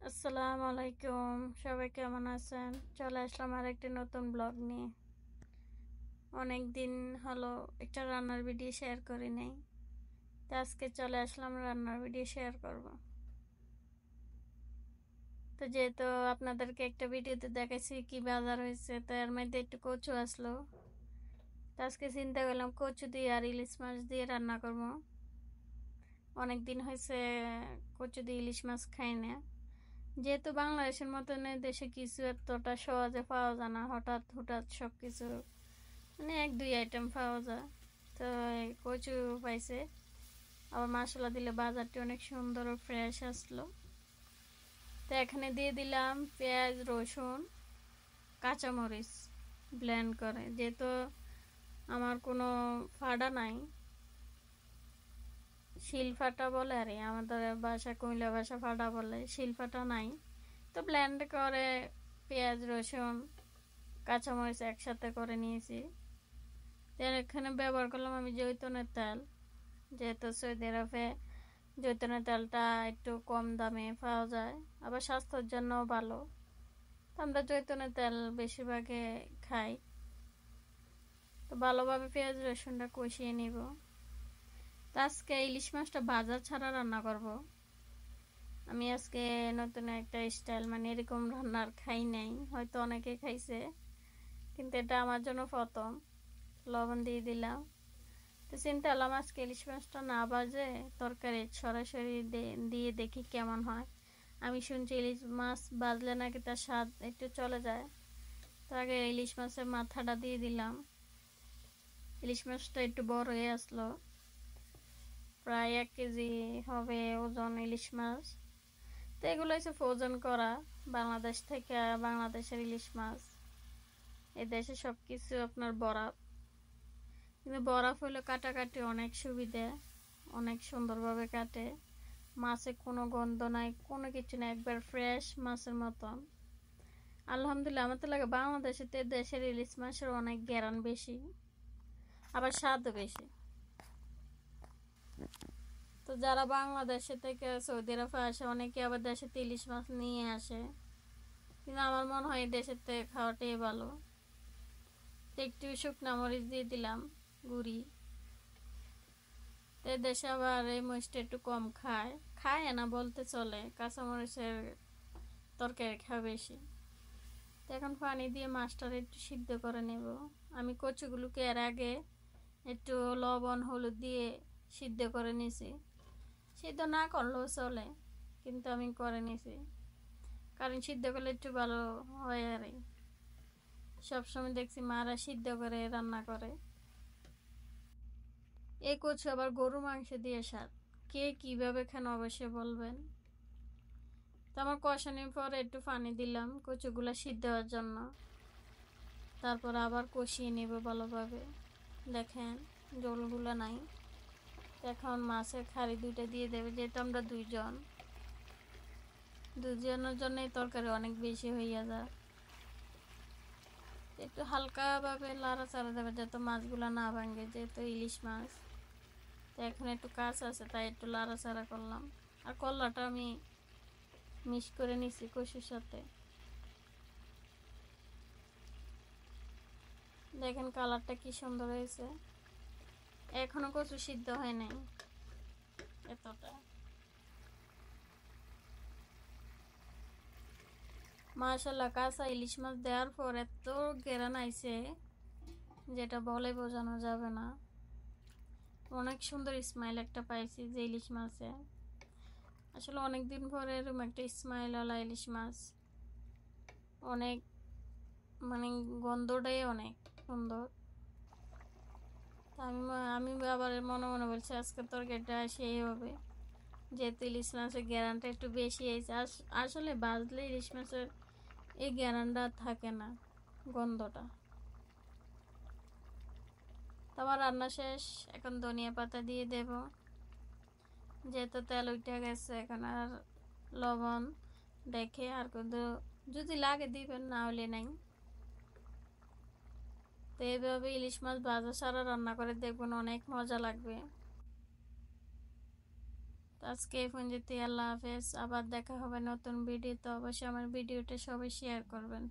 আসসালামু আলাইকুম, সবাই কেমন আছেন? চলে আসলাম আরেকটি নতুন ব্লগ নিয়ে। অনেক দিন হলো একটা রান্নার ভিডিও শেয়ার করি নাই, তো আজকে চলে আসলাম রান্নার ভিডিও শেয়ার করব। তো যেহেতু আপনাদেরকে একটা ভিডিওতে দেখাইছি কি বাজার হয়েছে, তো এর মধ্যে একটু কচু আসলো, তো আজকে চিন্তা করলাম কচু দিয়ে আর ইলিশ মাছ দিয়ে রান্না করব। অনেক দিন হয়েছে কচু দিয়ে ইলিশ মাছ খাই না। যেহেতু বাংলাদেশের মতন দেশে কিছু এতটা সহজে পাওয়া যায় না, হঠাৎ হঠাৎ সব কিছু মানে এক দুই আইটেম পাওয়া যায়। তো এই কচু পাইছে, আবার মশলা দিলে বাজারটি অনেক সুন্দর ও ফ্রেশ আসলো। তো এখানে দিয়ে দিলাম পেঁয়াজ, রসুন, কাঁচামরিচ ব্লেন্ড করে। যেহেতু আমার কোনো ফাড়া নাই, শিলফাটা বলে আর আমাদের ভাষা কুমিল্লা ভাষা ফাড়া বলে, শিলফাটা নাই, তো ব্লেন্ড করে পেঁয়াজ, রসুন, কাঁচামরিচ একসাথে করে নিয়েছি। তেল এখানে ব্যবহার করলাম আমি জৈতুনের তেল, যেহেতু সৌদি আরবে জৈতুনের তেলটা একটু কম দামে পাওয়া যায়, আবার স্বাস্থ্যের জন্য ভালো। তো আমরা জৈতুনের তেল বেশিরভাগে খাই। তো ভালোভাবে পেঁয়াজ রসুনটা কষিয়ে নিব। তো আজকে ইলিশ মাছটা ভাজা ছাড়া রান্না করব। আমি আজকে নতুন একটা স্টাইল, মানে এরকম রান্নার খাই নাই, হয়তো অনেকে খাইছে, কিন্তু এটা আমার জন্য প্রথম। লবণ দিয়ে দিলাম। তো চিন্তা করলাম আজকে ইলিশ মাছটা না বাজে তরকারি সরাসরি দিয়ে দেখি কেমন হয়। আমি শুনছি ইলিশ মাছ বাজলে নাকি তার স্বাদ একটু চলে যায়। তো আগে ইলিশ মাছের মাথাটা দিয়ে দিলাম। ইলিশ মাছটা একটু বড় হয়ে আসলো, প্রায় 1 কেজি হবে ওজন ইলিশ মাছ। তো এগুলো হচ্ছে ফ্রোজেন করা, বাংলাদেশ থেকে, বাংলাদেশের ইলিশ মাছ। এই দেশে সব কিছু আপনার বরফ, কিন্তু বরফ হলে কাটাকাটি অনেক সুবিধা, অনেক সুন্দরভাবে কাটে। মাছে কোনো গন্ধ নাই, কোনো কিছু নাই, একবার ফ্রেশ মাছের মতন। আলহামদুলিল্লাহ, আমার তো লাগে বাংলাদেশে দেশের ইলিশ মাছের অনেক গ্যারান বেশি, আবার স্বাদও বেশি। তো যারা বাংলাদেশে থেকে সৌদি আরবে আসে, অনেকে আবার দেশেতে ইলিশ মাছ নিয়ে আসে, কিন্তু আমার মনে হয় দেশের থেকে খাওয়াটাই ভালো। একটু শুকনা মরিচ দিয়ে দিলাম গুঁড়ি। তো দেশে আবার এই মরিচটা একটু কম খায়, খায় না বলতে চলে, কাঁচামরিচের তরকারি খাওয়া বেশি। তো এখন পানি দিয়ে মাছটার একটু সিদ্ধ করে নেব। আমি কচুগুলোকে এর আগে একটু লবণ হলুদ দিয়ে সিদ্ধ করে নিয়েছি। সিদ্ধ না করলেও চলে, কিন্তু আমি করে নিয়েছি, কারণ সিদ্ধ করলে একটু ভালো হয় আর সবসময় দেখছি মারা সিদ্ধ করে রান্না করে। এই কচু আবার গরু মাংস দিয়ে স্বাদ, কে কিভাবে খান অবশ্যই বলবেন। তো আমার কষানোর পরে একটু পানি দিলাম কচুগুলো সিদ্ধ হওয়ার জন্য, তারপর আবার কষিয়ে নেব ভালোভাবে। দেখেন জলগুলো নাই। এখন মাছের খাড়ি দুইটা দিয়ে দেবে, যেহেতু আমরা দুজনের জন্য এই তরকারি অনেক বেশি হইয়া যায়। একটু হালকাভাবে লাড়াচাড়া দেবে যাতে মাছগুলো না ভাঙে, যেহেতু ইলিশ মাছ। তো এখন একটু কাজ আছে তাই একটু লাড়াচাড়া করলাম। আর কলাটা আমি মিক্স করে নিছি কষির সাথে। দেখেন কালারটা কি সুন্দর হয়েছে। এখনো কচু সিদ্ধ হয় নাই এতটা। মাশাল্লাহ, কাঁচা ইলিশ মাছ দেওয়ার পর এত ঘেরান আইছে, যেটা বলে বোঝানো যাবে না। অনেক সুন্দর স্মাইল একটা পাইছি যে ইলিশ মাছে। আসলে অনেকদিন পরে এরকম একটা স্মাইলওয়ালা ইলিশ মাছ, অনেক মানে গন্ধটাই অনেক সুন্দর। তা আমি আবার মনে মনে বলছি আজকে তরকারিটা সেই হবে, যেহেতু ইলিশ মাছের গ্যারানটা একটু বেশি হয়েছে। আসলে বাজলে ইলিশ মাছের এই গ্যারানটা থাকে না, গন্ধটা। তো আমার রান্না শেষ, এখন ধনিয়া পাতা দিয়ে দেব। যেহেতু তেল উঠে গেছে, এখন আর লবণ দেখে আর কিন্তু যদি লাগে দিবেন, না হলে নাই। তো এইভাবে ইলিশ মাছ ভাজা ছাড়া রান্না করে দেখবেন, অনেক মজা লাগবে। তো আজকে এই পর্যন্তই, আল্লাহ হাফেজ। আবার দেখা হবে নতুন ভিডিও। তো অবশ্যই আমার ভিডিওটা সবাই শেয়ার করবেন।